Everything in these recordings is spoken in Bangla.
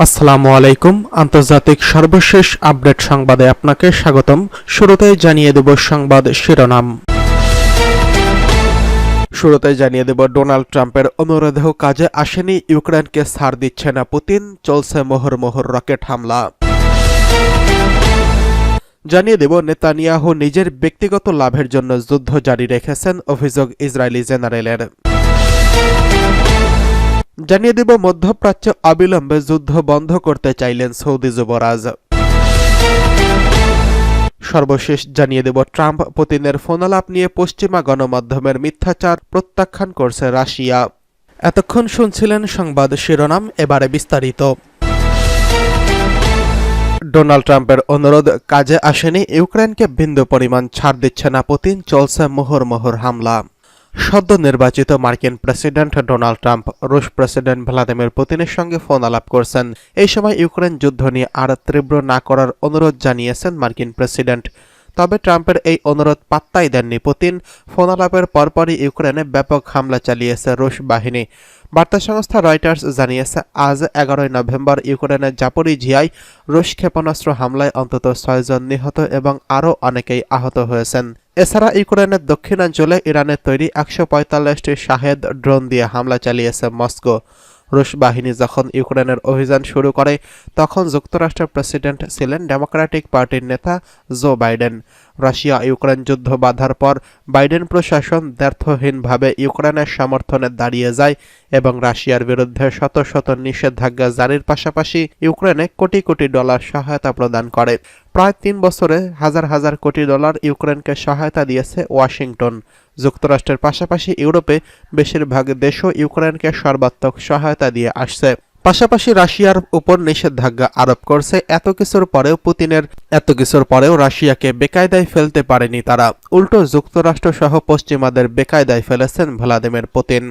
আসসালামু আলাইকুম। আন্তর্জাতিক সর্বশেষ আপডেট সংবাদে আপনাকে স্বাগতম। শুরুতেই জানিয়ে দেব সংবাদ শিরোনাম। ডোনাল্ড ট্রাম্পের অনুরোধেও কাজে আসেনি, ইউক্রেনকে ছাড় দিচ্ছে না পুতিন, চলছে মোহর রকেট হামলা। জানিয়ে দেব নেতানিয়াহু নিজের ব্যক্তিগত লাভের জন্য যুদ্ধ জারি রেখেছেন, অভিযোগ ইসরায়েলি জেনারেলের। জানিয়ে দেব মধ্যপ্রাচ্যে অবিলম্বে যুদ্ধ বন্ধ করতে চাইলেন সৌদি যুবরাজ। সর্বশেষ জানিয়ে দেব ট্রাম্প পুতিনের ফোনালাপ নিয়ে পশ্চিমা গণমাধ্যমের মিথ্যাচার প্রত্যাখ্যান করছে রাশিয়া। এতক্ষণ শুনছিলেন সংবাদ শিরোনাম, এবারে বিস্তারিত। ডোনাল্ড ট্রাম্পের অনুরোধ কাজে আসেনি, ইউক্রেনকে বিন্দু পরিমাণ ছাড় দিচ্ছে না পুতিন, চলছে মোহর হামলা। সদ্য নির্বাচিত মার্কিন প্রেসিডেন্ট ডোনাল্ড ট্রাম্প রুশ প্রেসিডেন্ট ভ্লাদিমির পুতিনের সঙ্গে ফোন আলাপ করছেন। এই সময় ইউক্রেন যুদ্ধ নিয়ে আর তীব্র না করার অনুরোধ জানিয়েছেন মার্কিন প্রেসিডেন্ট। তবে ট্রাম্পের এই অনুরোধ পাত্তাই দেননি পুতিন। ফোন আলাপের পরপরই ইউক্রেনে ব্যাপক হামলা চালিয়েছে রুশ বাহিনী। বার্তা সংস্থা রয়টার্স জানিয়েছে, আজ 11 নভেম্বর ইউক্রেনের জাপোরিঝিয়ায় রুশ ক্ষেপণাস্ত্র হামলায় অন্তত 6 জন নিহত এবং আরও অনেকেই আহত হয়েছেন। এছাড়া ইউক্রেনের দক্ষিণাঞ্চলে ইরানের তৈরি 145টি শাহেদ ড্রোন দিয়ে হামলা চালিয়েছে মস্কো। রুশ বাহিনী যখন ইউক্রেনের অভিযান শুরু করে তখন যুক্তরাষ্ট্রের প্রেসিডেন্ট ছিলেন ডেমোক্রেটিক পার্টির নেতা জো বাইডেন। রাশিয়া ইউক্রেন যুদ্ধ বাধার পর বাইডেন প্রশাসন দ্ব্যর্থহীনভাবে ইউক্রেনের সমর্থনে দাঁড়িয়ে যায় এবং রাশিয়ার বিরুদ্ধে শত শত নিষেধাজ্ঞা জারির পাশাপাশি ইউক্রেনে কোটি কোটি ডলার সহায়তা প্রদান করে। প্রায় 3 বছরে হাজার হাজার কোটি ডলার ইউক্রেনকে সহায়তা দিয়েছে ওয়াশিংটন। যুক্তরাষ্ট্রের পাশাপাশি ইউরোপে বেশিরভাগ দেশও ইউক্রেনকে সর্বাত্মক সহায়তা দিয়ে আসছে। পাশাপাশি রাশিয়ার উপর নিষেধাজ্ঞা আরোপ করছে। এত কিছুর পরেও রাশিয়াকে বেকায়দায় ফেলতে পারেনি তারা। উল্টো যুক্তরাষ্ট্র সহ পশ্চিমাদের বেকায়দায় ফেলেছেন ভ্লাদিমির পুতিন।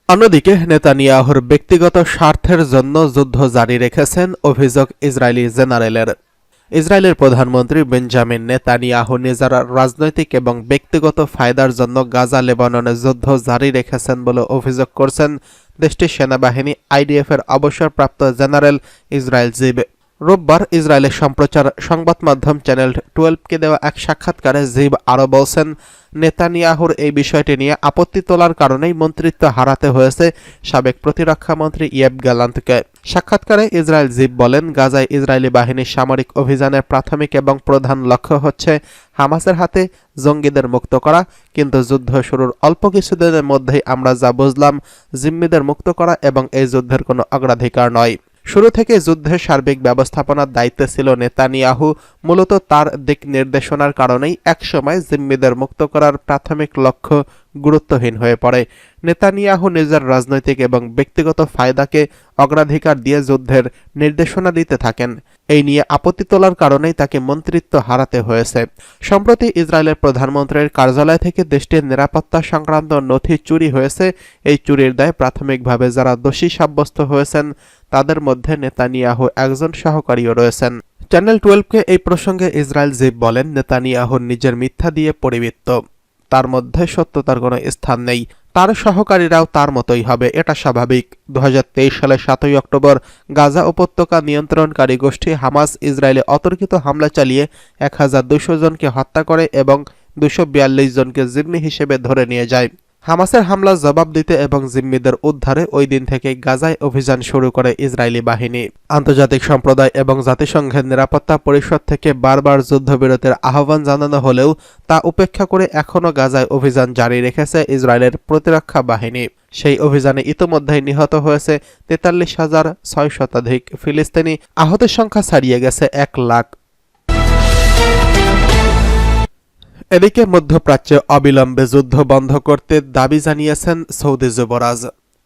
অন্যদিকে নেতানিয়াহুর ব্যক্তিগত স্বার্থের জন্য যুদ্ধ জারি রেখেছেন, অভিযোগ ইসরায়েলি জেনারেলের। ইসরায়েলের প্রধানমন্ত্রী বেঞ্জামিন নেতানিয়াহু নিজের রাজনৈতিক এবং ব্যক্তিগত ফায়দার জন্য গাজা লেবাননে যুদ্ধ জারি রেখেছেন বলে অভিযোগ করছেন দেশটির সেনাবাহিনী আইডিএফের অবসরপ্রাপ্ত জেনারেল ইসরায়েল জিব। রোববার ইসরায়েলের সম্প্রচার সংবাদ মাধ্যম চ্যানেল 12কে দেওয়া এক সাক্ষাৎকারে জিব আরও বলছেন, নেতানিয়াহুর এই বিষয়টি নিয়ে আপত্তি তোলার কারণেই মন্ত্রিত্ব হারাতে হয়েছে সাবেক প্রতিরক্ষা মন্ত্রী ইয়েভ গ্যালান্টকে। সাক্ষাৎকারে ইসরায়েল জিব বলেন, গাজায় ইসরায়েলি বাহিনীর সামরিক অভিযানের প্রাথমিক এবং প্রধান লক্ষ্য হচ্ছে হামাসের হাতে জঙ্গিদের মুক্ত করা, কিন্তু যুদ্ধ শুরুর অল্প কিছুদিনের মধ্যেই আমরা যা বুঝলাম জিম্মিদের মুক্ত করা এবং এই যুদ্ধের কোনো অগ্রাধিকার নয়। শুরু থেকে যুদ্ধের সার্বিক ব্যবস্থাপনার দায়িত্বে ছিল নেতানিয়াহু। মূলত তার দিক নির্দেশনার কারণেই একসময় জিম্মিদের মুক্ত করার প্রাথমিক লক্ষ্য গুরুত্বহীন হয়ে পড়ে। নেতানিয়াহু নিজের রাজনৈতিক এবং ব্যক্তিগত ফায়দাকে অগ্রাধিকার দিয়ে যুদ্ধের নির্দেশনা দিতে থাকেন। এই নিয়ে আপত্তি তোলার কারণেই তাকে মন্ত্রিত্ব হারাতে হয়েছে। সম্প্রতি ইসরায়েলের প্রধানমন্ত্রীর কার্যালয় থেকে দেশটির নিরাপত্তা সংক্রান্ত নথি চুরি হয়েছে। এই চুরির দায়ে প্রাথমিকভাবে যারা দোষী সাব্যস্ত হয়েছেন তাদের মধ্যে নেতানিয়াহু একজন সহকারীও রয়েছেন। চ্যানেল 12কে এই প্রসঙ্গে ইসরায়েল জিব বলেন, নেতানিয়াহু নিজের মিথ্যা দিয়ে পরিবৃত্ত, তার মধ্যে সত্যতার কোনো স্থান নেই। তার সহকারীরাও তার মতোই হবে, এটা স্বাভাবিক। 2023 সালের 7 অক্টোবর গাজা উপত্যকা নিয়ন্ত্রণকারী গোষ্ঠী হামাস ইসরায়েলে অতর্কিত হামলা চালিয়ে 1200 জনকে হত্যা করে এবং 242 জনকে জিম্মি হিসেবে ধরে নিয়ে যায়। হামাসের হামলার জবাব দিতে এবং জিম্মিদের উদ্ধারে ওই দিন থেকে গাজায় অভিযান শুরু করে ইসরায়েলি বাহিনী। আন্তর্জাতিক সম্প্রদায় এবং জাতিসংঘের নিরাপত্তা পরিষদ থেকে বারবার যুদ্ধবিরতির আহ্বান জানানো হলেও তা উপেক্ষা করে এখনও গাজায় অভিযান জারি রেখেছে ইসরায়েলের প্রতিরক্ষা বাহিনী। সেই অভিযানে ইতোমধ্যেই নিহত হয়েছে 43,600 শতাধিক ফিলিস্তিনি। আহতের সংখ্যা ছাড়িয়ে গেছে 1 লাখ। এদিকে মধ্যপ্রাচ্যে অবিলম্বে যুদ্ধ বন্ধ করতে দাবি জানিয়েছেন সৌদি যুবরাজ।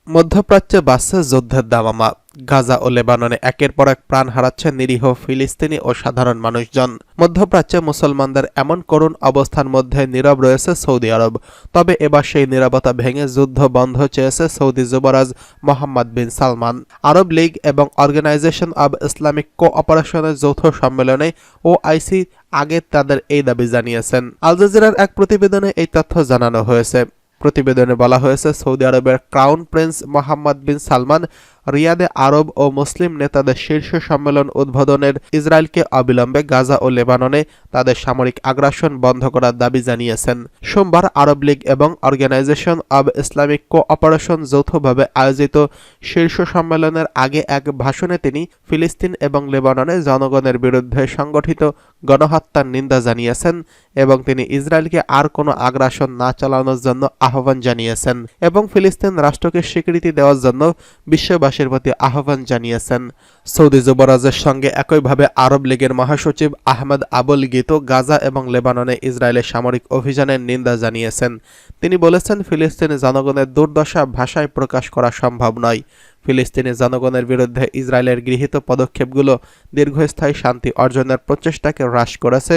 মধ্যপ্রাচ্যে বাড়ছে যুদ্ধের দামামা। গাজা ও লেবাননে একের পর এক প্রাণ হারাচ্ছে নিরীহ ফিলিস্তিনি ও সাধারণ মানুষজন। মধ্যপ্রাচ্যে মুসলমানদের এমন করুণ অবস্থার মধ্যে নীরব রয়েছে সৌদি আরব। তবে এবার সেই নীরবতা ভেঙে যুদ্ধ বন্ধ চেয়েছে সৌদি যুবরাজ মোহাম্মদ বিন সালমান। আরব লীগ এবং অর্গানাইজেশন অব ইসলামিক কোঅপারেশনের যৌথ সম্মেলনে ওআইসি আগে তাদের এই দাবি জানিয়েছেন। আল জাজিরার এক প্রতিবেদনে এই তথ্য জানানো হয়েছে। প্রতিবেদনে বলা হয়েছে, সৌদি আরবের ক্রাউন প্রিন্স মোহাম্মদ বিন সালমান রিয়াদে আরব ও মুসলিম নেতাদের শীর্ষ সম্মেলন উদ্বোধনের ইসরায়েলকে অবিলম্বে গাজা ও লেবাননে তাদের সামরিক আগ্রাসন বন্ধ করার দাবি জানিয়েছেন। সোমবার আরব লীগ এবং অর্গানাইজেশন অব ইসলামিক কোঅপারেশন যৌথভাবে আয়োজিত শীর্ষ সম্মেলনের আগে এক ভাষণে তিনি ফিলিস্তিন এবং লেবাননে জনগণের বিরুদ্ধে সংগঠিত গণহত্যার নিন্দা জানিয়েছেন এবং তিনি ইসরায়েলকে আর কোনো আগ্রাসন না চালানোর জন্য আহ্বান জানিয়েছেন এবং ফিলিস্তিন রাষ্ট্রকে স্বীকৃতি দেওয়ার জন্য বিশ্ববাসীর প্রতি আহ্বান জানিয়েছেন। সৌদি যুবরাজের সঙ্গে একইভাবে আরব লীগের মহাসচিব আহমেদ আবুল গীতো গাজা এবং লেবাননে ইসরায়েলের সামরিক অভিযানের নিন্দা জানিয়েছেন। তিনি বলেছেন, ফিলিস্তিনি জনগণের দুর্দশা ভাষায় প্রকাশ করা সম্ভব নয়। ফিলিস্তিনি জনগণের বিরুদ্ধে ইসরায়েলের গৃহীত পদক্ষেপগুলো দীর্ঘস্থায়ী শান্তি অর্জনের প্রচেষ্টাকে হ্রাস করেছে।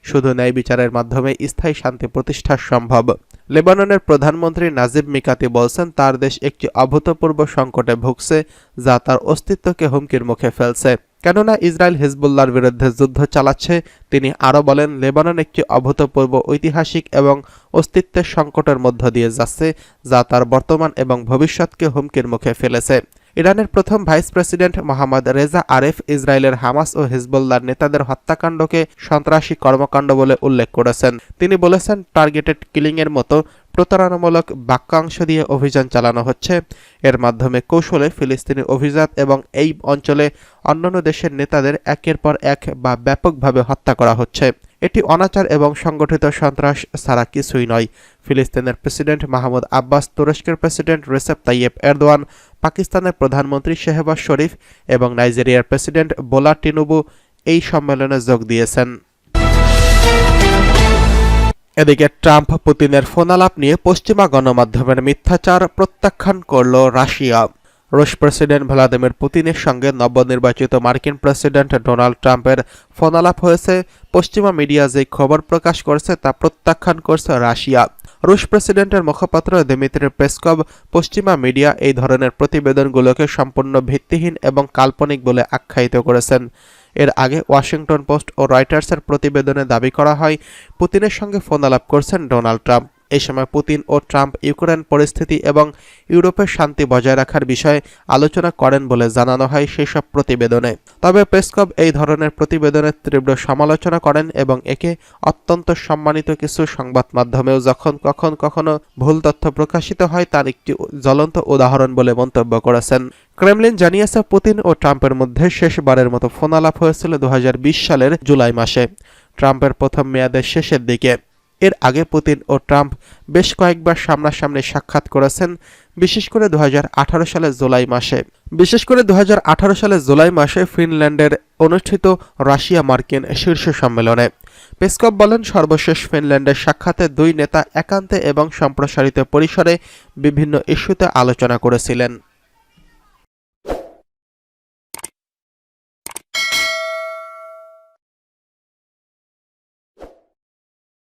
শুধু ন্যায় বিচারের মাধ্যমে স্থায়ী শান্তি প্রতিষ্ঠা সম্ভব। লেবাননের প্রধানমন্ত্রী নাজিব মিকাতি বলছেন, তার দেশ একটি অভূতপূর্ব সংকটে ভুগছে যা তার অস্তিত্বকে হুমকির মুখে ফেলছে, কেননা ইসরায়েল হিজবুল্লাহর বিরুদ্ধে যুদ্ধ চালাচ্ছে। তিনি আরও বলেন, লেবানন একটি অভূতপূর্ব ঐতিহাসিক এবং অস্তিত্বের সংকটের মধ্য দিয়ে যাচ্ছে যা তার বর্তমান এবং ভবিষ্যৎকে হুমকির মুখে ফেলেছে। ইরানের প্রথম ভাইস প্রেসিডেন্ট মোহাম্মদ রেজা আরেফ ইসরায়েলের হামাস ও হিজবুল্লাহর নেতাদের হত্যাকাণ্ডকে সন্ত্রাসী কর্মকাণ্ড বলে উল্লেখ করেছেন। তিনি বলেছেন, টার্গেটেড কিলিংয়ের মতো প্রতারণামূলক বাক্যাংশ দিয়ে অভিযান চালানো হচ্ছে। এর মাধ্যমে কৌশলে ফিলিস্তিনি অভিজাত এবং এই অঞ্চলে অন্যান্য দেশের নেতাদের একের পর এক বা ব্যাপকভাবে হত্যা করা হচ্ছে। এটি অনাচার এবং সংগঠিত সন্ত্রাস ছাড়া কিছুই নয়। ফিলিস্তিনের প্রেসিডেন্ট মাহমুদ আব্বাস, তুরস্কের প্রেসিডেন্ট রেসেপ তাইয়েপ এরদোয়ান, পাকিস্তানের প্রধানমন্ত্রী শেহবাজ শরীফ এবং নাইজেরিয়ার প্রেসিডেন্ট বোলা টিনুবু এই সম্মেলনে যোগ দিয়েছেন। এদিকে ট্রাম্প পুতিনের ফোনালাপ নিয়ে পশ্চিমা গণমাধ্যমের মিথ্যাচার প্রত্যাখ্যান করল রাশিয়া। রুশ প্রেসিডেন্ট ভ্লাদিমির পুতিনের সঙ্গে নবনির্বাচিত মার্কিন প্রেসিডেন্ট ডোনাল্ড ট্রাম্পের ফোনালাপ হয়েছে। পশ্চিমা মিডিয়া যে খবর প্রকাশ করছে তা প্রত্যাখ্যান করছে রাশিয়া। রুশ প্রেসিডেন্টের মুখপাত্র দিমিত্রি পেসকভ পশ্চিমা মিডিয়া এই ধরনের প্রতিবেদনগুলোকে সম্পূর্ণ ভিত্তিহীন এবং কাল্পনিক বলে আখ্যায়িত করেছেন। এর আগে ওয়াশিংটন পোস্ট ও রয়টার্সের প্রতিবেদনে দাবি করা হয়, পুতিনের সঙ্গে ফোনালাপ করছেন ডোনাল্ড ট্রাম্প। এই সময় পুতিন ও ট্রাম্প ইউক্রেন পরিস্থিতি এবং ইউরোপের শান্তি বজায় রাখার বিষয়ে আলোচনা করেন বলে জানানো হয় সেসব প্রতিবেদনে। তবে পেসকভ এই ধরনের প্রতিবেদনের তীব্র সমালোচনা করেন এবং একে অত্যন্ত সম্মানিত কিছু সংবাদ মাধ্যমেও যখন কখনো ভুল তথ্য প্রকাশিত হয় তার একটি জ্বলন্ত উদাহরণ বলে মন্তব্য করেছেন। ক্রেমলিন জানিয়েছে, পুতিন ও ট্রাম্পের মধ্যে শেষবারের মতো ফোনালাপ হয়েছিল 2020 সালের জুলাই মাসে, ট্রাম্পের প্রথম মেয়াদের শেষের দিকে। এর আগে পুতিন ও ট্রাম্প বেশ কয়েকবার সামনাসামনি সাক্ষাৎ করেছেন, বিশেষ করে 2018 সালের জুলাই মাসে ফিনল্যান্ডের অনুষ্ঠিত রাশিয়া মার্কিন শীর্ষ সম্মেলনে। পেসকভ বলেন, সর্বশেষ ফিনল্যান্ডের সাক্ষাতে দুই নেতা একান্তে এবং সম্প্রসারিত পরিসরে বিভিন্ন ইস্যুতে আলোচনা করেছিলেন।